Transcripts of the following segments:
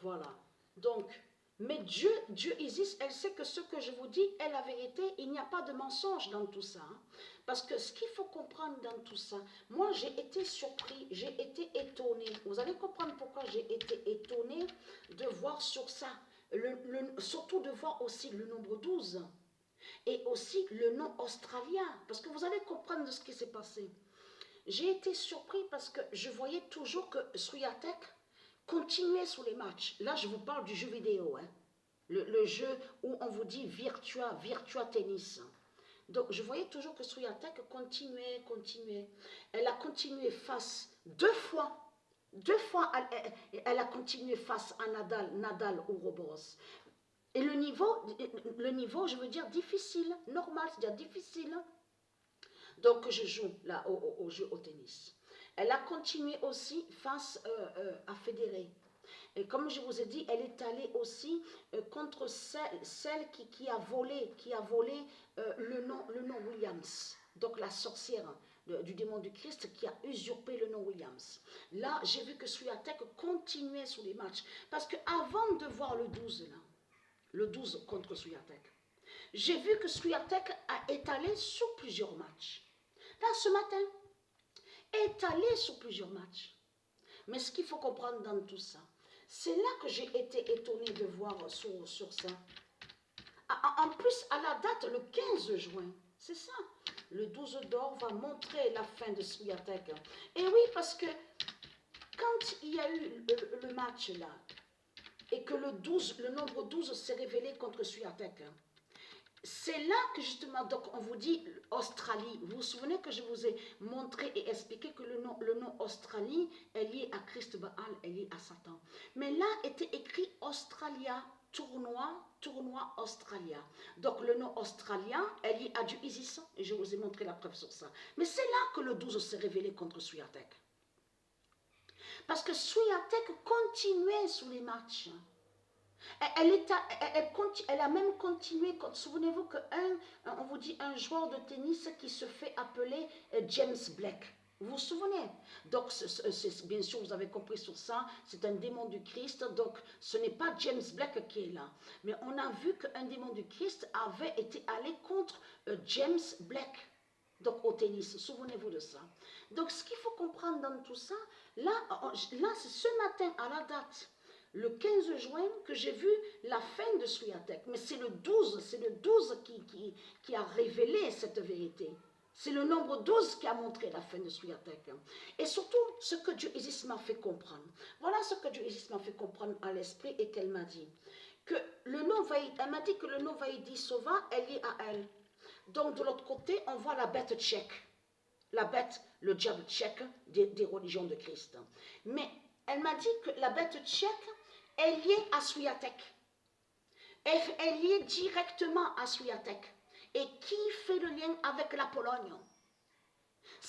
Voilà. Donc, mais Dieu Isis, elle sait que ce que je vous dis est la vérité. Il n'y a pas de mensonge dans tout ça. Hein. Parce que ce qu'il faut comprendre dans tout ça, moi j'ai été surpris, j'ai été étonné. Vous allez comprendre pourquoi j'ai été étonné de voir sur ça. Surtout de voir aussi le nombre 12 et aussi le nom australien. Parce que vous allez comprendre de ce qui s'est passé. J'ai été surpris parce que je voyais toujours que Swiatek continuait sous les matchs. Là, je vous parle du jeu vidéo. Hein. Le jeu où on vous dit Virtua Tennis. Donc, je voyais toujours que Swiatek continuait. Elle a continué face deux fois. Elle a continué face à Nadal ou Roboros. Et le niveau, je veux dire, difficile, normal, c'est-à-dire difficile. Donc, je joue là au jeu au tennis. Elle a continué aussi face à Federer. Et comme je vous ai dit, elle est allée aussi contre celle qui a volé le nom Williams. Donc la sorcière du démon du Christ qui a usurpé le nom Williams. Là, j'ai vu que Swiatek continuait sur les matchs. Parce qu'avant de voir le 12, là, le 12 contre Swiatek, j'ai vu que Swiatek a étalé sur plusieurs matchs. Là, ce matin, étalé sur plusieurs matchs. Mais ce qu'il faut comprendre dans tout ça, c'est là que j'ai été étonnée de voir sur ça. En plus, à la date, le 15 juin, c'est ça. Le 12 d'or va montrer la fin de Swiatek. Et oui, parce que quand il y a eu le match là, et que le nombre 12 s'est révélé contre Swiatek, c'est là que justement, donc on vous dit Australie. Vous vous souvenez que je vous ai montré et expliqué que le nom Australie est lié à Christ Baal, est lié à Satan. Mais là était écrit Australia, tournoi Australia. Donc le nom australien est lié à du Isis, et je vous ai montré la preuve sur ça. Mais c'est là que le 12 s'est révélé contre Swiatek. Parce que Swiatek continuait sous les matchs. Elle a même continué. Souvenez-vous on vous dit un joueur de tennis qui se fait appeler James Blake. Vous vous souvenez? Donc, bien sûr, vous avez compris sur ça, c'est un démon du Christ. Donc, ce n'est pas James Blake qui est là. Mais on a vu qu'un démon du Christ avait été allé contre James Blake. Donc, au tennis. Souvenez-vous de ça. Donc, ce qu'il faut comprendre dans tout ça, là c'est ce matin à la date. Le 15 juin que j'ai vu la fin de Swiatek. Mais c'est le 12 qui a révélé cette vérité. C'est le nombre 12 qui a montré la fin de Swiatek. Et surtout, ce que Dieu Isis m'a fait comprendre. Voilà ce que Dieu Isis m'a fait comprendre à l'esprit et qu'elle m'a dit. Elle m'a dit que le nom Vaidisova est lié à elle. Donc de l'autre côté, on voit la bête tchèque. La bête, le diable tchèque des religions de Christ. Mais elle m'a dit que la bête tchèque est liée à Swiatek. Elle est liée directement à Swiatek. Et qui fait le lien avec la Pologne?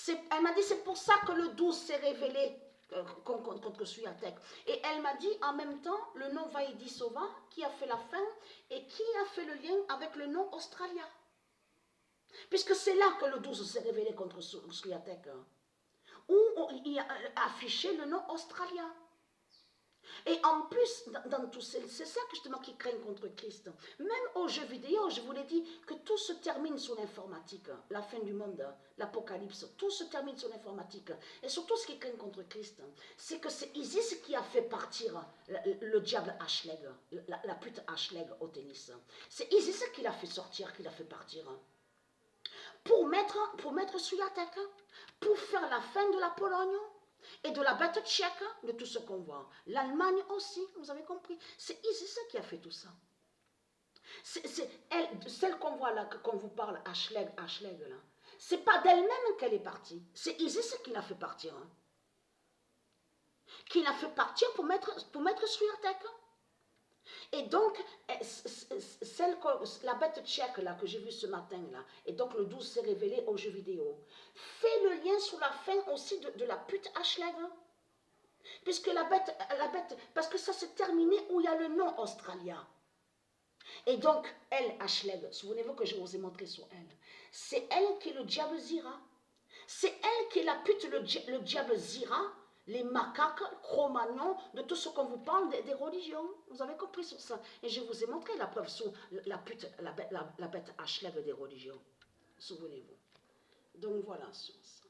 Elle m'a dit c'est pour ça que le 12 s'est révélé contre Swiatek. Et elle m'a dit en même temps le nom Vaidisova qui a fait la fin et qui a fait le lien avec le nom Australia. Puisque c'est là que le 12 s'est révélé contre Swiatek. Où il a affiché le nom Australia. Et en plus, dans tout c'est ça que justement qui craignent contre Christ. Même aux jeux vidéo, je vous l'ai dit, que tout se termine sur l'informatique. La fin du monde, l'apocalypse, tout se termine sur l'informatique. Et surtout ce qui craignent contre Christ, c'est que c'est Isis qui a fait partir le diable Ashleg, la pute Ashleg au tennis. C'est Isis qui l'a fait sortir, qui l'a fait partir. Pour mettre sur la tête, pour faire la fin de la Pologne, et de la bête tchèque, de tout ce qu'on voit. L'Allemagne aussi, vous avez compris. C'est Isis qui a fait tout ça. C'est elle, celle qu'on voit là, qu'on vous parle, Ashleg là. C'est pas d'elle-même qu'elle est partie. C'est Isis qui l'a fait partir. Hein. Qui l'a fait partir pour mettre sur la tête. Et donc, la bête tchèque là, que j'ai vue ce matin, là, et donc le 12 s'est révélé aux jeux vidéo, fait le lien sur la fin aussi de la pute Ashleg. Puisque la bête, parce que ça s'est terminé où il y a le nom Australia. Et donc, elle, Ashleg, souvenez-vous que je vous ai montré sur elle, c'est elle qui est le diable Zira. C'est elle qui est la pute, le diable Zira, les macaques, Cro-Magnons, de tout ce qu'on vous parle des religions. Vous avez compris sur ça. Et je vous ai montré la preuve sur la pute, la bête Ashleg des religions. Souvenez-vous. Donc voilà sur ça.